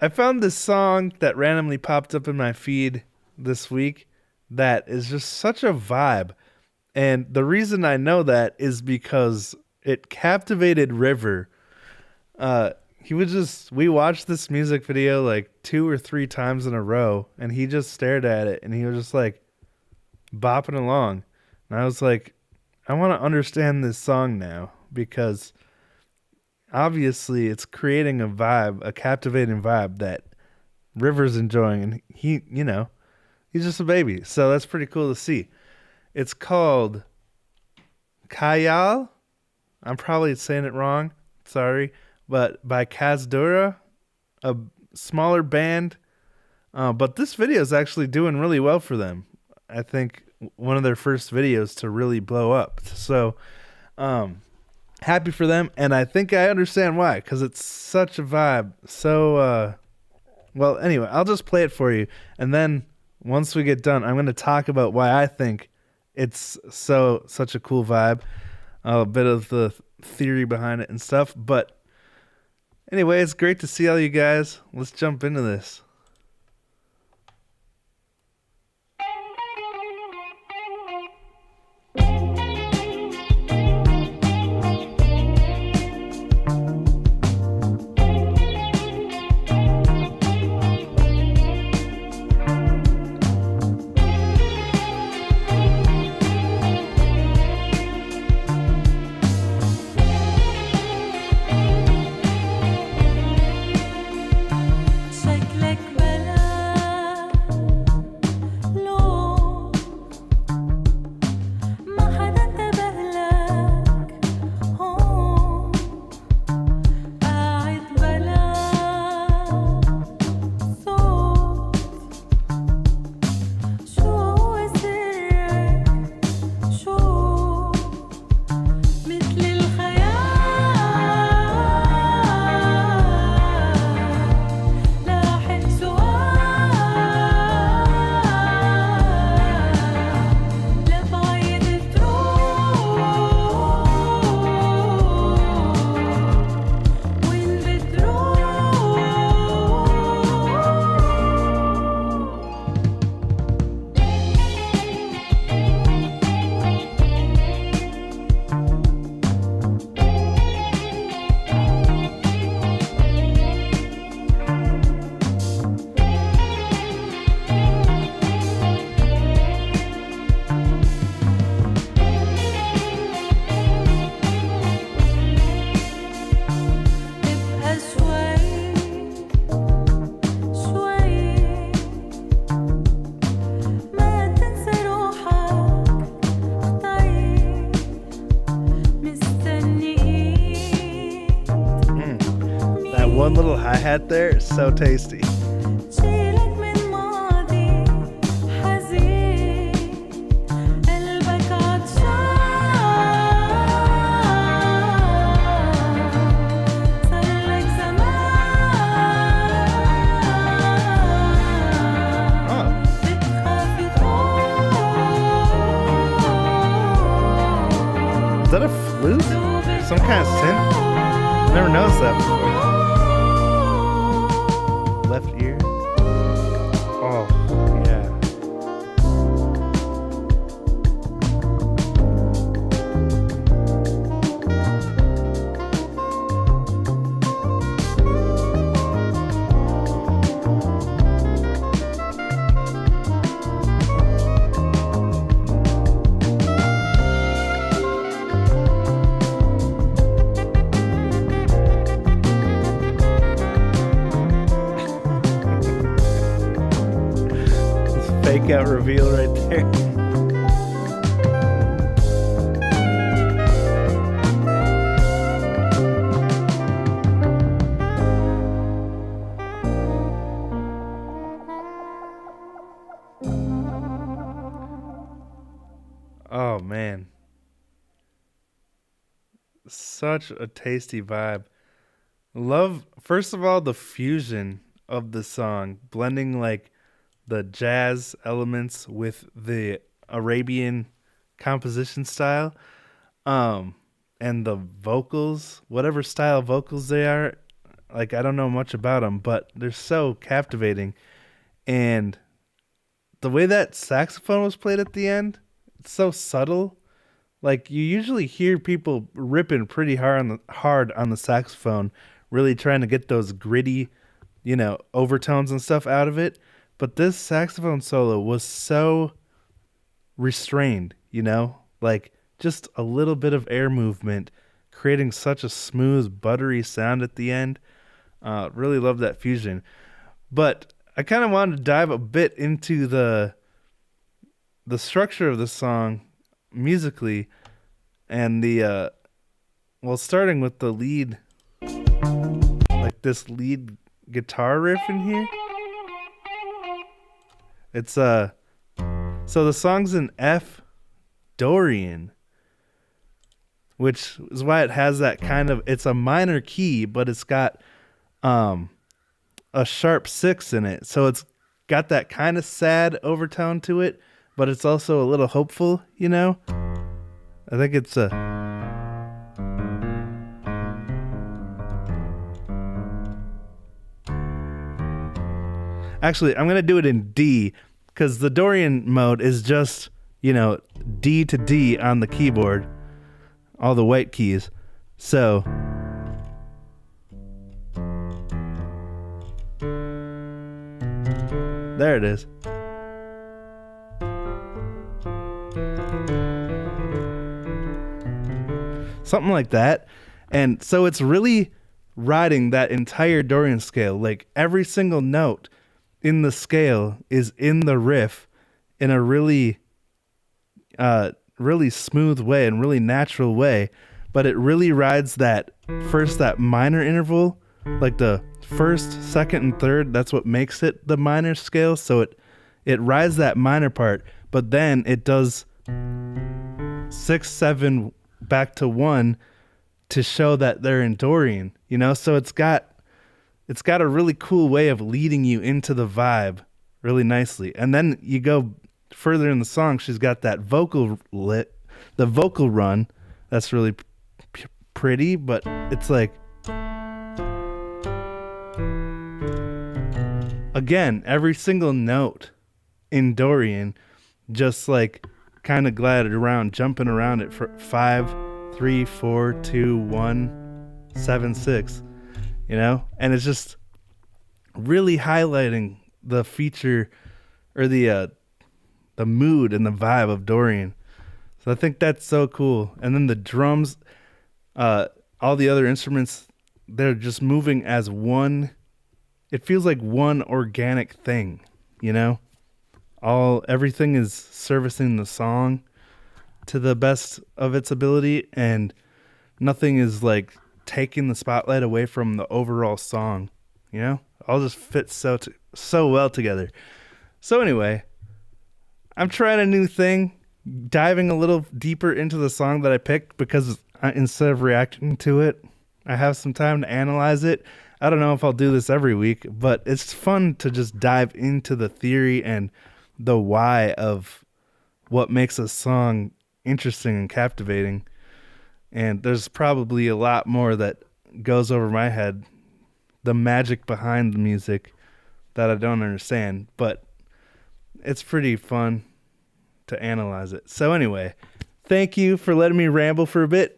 I found this song that randomly popped up in my feed this week that is just such a vibe. And the reason I know that is because it captivated River. We watched this music video like two or three times in a row, and he just stared at it and he was just like bopping along. And I was like, I want to understand this song now because obviously it's creating a vibe, a captivating vibe that River's enjoying, and he's just a baby. So that's pretty cool to see. It's called Khayal. I'm probably saying it wrong. Sorry. But by Kazdoura, a smaller band. But this video is actually doing really well for them. I think one of their first videos to really blow up. So happy for them. And I think I understand why, because it's such a vibe. So, well, anyway, I'll just play it for you. And then once we get done, I'm going to talk about why I think it's such a cool vibe, a bit of the theory behind it and stuff. But anyway, it's great to see all you guys. Let's jump into this. One little hi-hat there, so tasty. Is that a flute? Some kind of synth? Never noticed that before. Left ear. Oh, yeah. Fake out reveal right there. Oh man. Such a tasty vibe. Love, first of all, the fusion of the song, blending like the jazz elements with the Arabian composition style, and the vocals, whatever style vocals they are, Like, I don't know much about them, but they're so captivating. And the way that saxophone was played at the end, it's so subtle. Like, you usually hear people ripping pretty hard on the saxophone, really trying to get those gritty, overtones and stuff out of it. But this saxophone solo was so restrained, like just a little bit of air movement, creating such a smooth, buttery sound at the end. Really love that fusion. But I kind of wanted to dive a bit into the structure of the song musically, and starting with the lead, like this lead guitar riff in here. It's so the song's in F Dorian, which is why it has that kind of, it's a minor key, but it's got a sharp 6 in it. So it's got that kind of sad overtone to it, but it's also a little hopeful, I think it's actually, I'm going to do it in D, because the Dorian mode is just, D to D on the keyboard, all the white keys. So there it is. Something like that. And so it's really riding that entire Dorian scale. Like, every single note in the scale is in the riff in a really really smooth way and really natural way, but it really rides that minor interval, like the first, second, and third. That's what makes it the minor scale. So it rides that minor part, but then it does 6, 7 back to 1 to show that they're in Dorian, so it's got a really cool way of leading you into the vibe really nicely. And then you go further in the song, she's got that vocal run that's really pretty, but it's like, again, every single note in Dorian just like kind of glided around, jumping around it for 5, 3, 4, 2, 1, 7, 6, and it's just really highlighting the feature, or the mood and the vibe of Dorian. So I think that's so cool. And then the drums, all the other instruments, they're just moving as one. It feels like one organic thing, everything is servicing the song to the best of its ability, and nothing is like taking the spotlight away from the overall song. All just fits so well together. So anyway, I'm trying a new thing, diving a little deeper into the song that I picked, because instead of reacting to it, I have some time to analyze it. I don't know if I'll do this every week, but it's fun to just dive into the theory and the why of what makes a song interesting and captivating. And there's probably a lot more that goes over my head, the magic behind the music that I don't understand, but it's pretty fun to analyze it. So anyway, thank you for letting me ramble for a bit.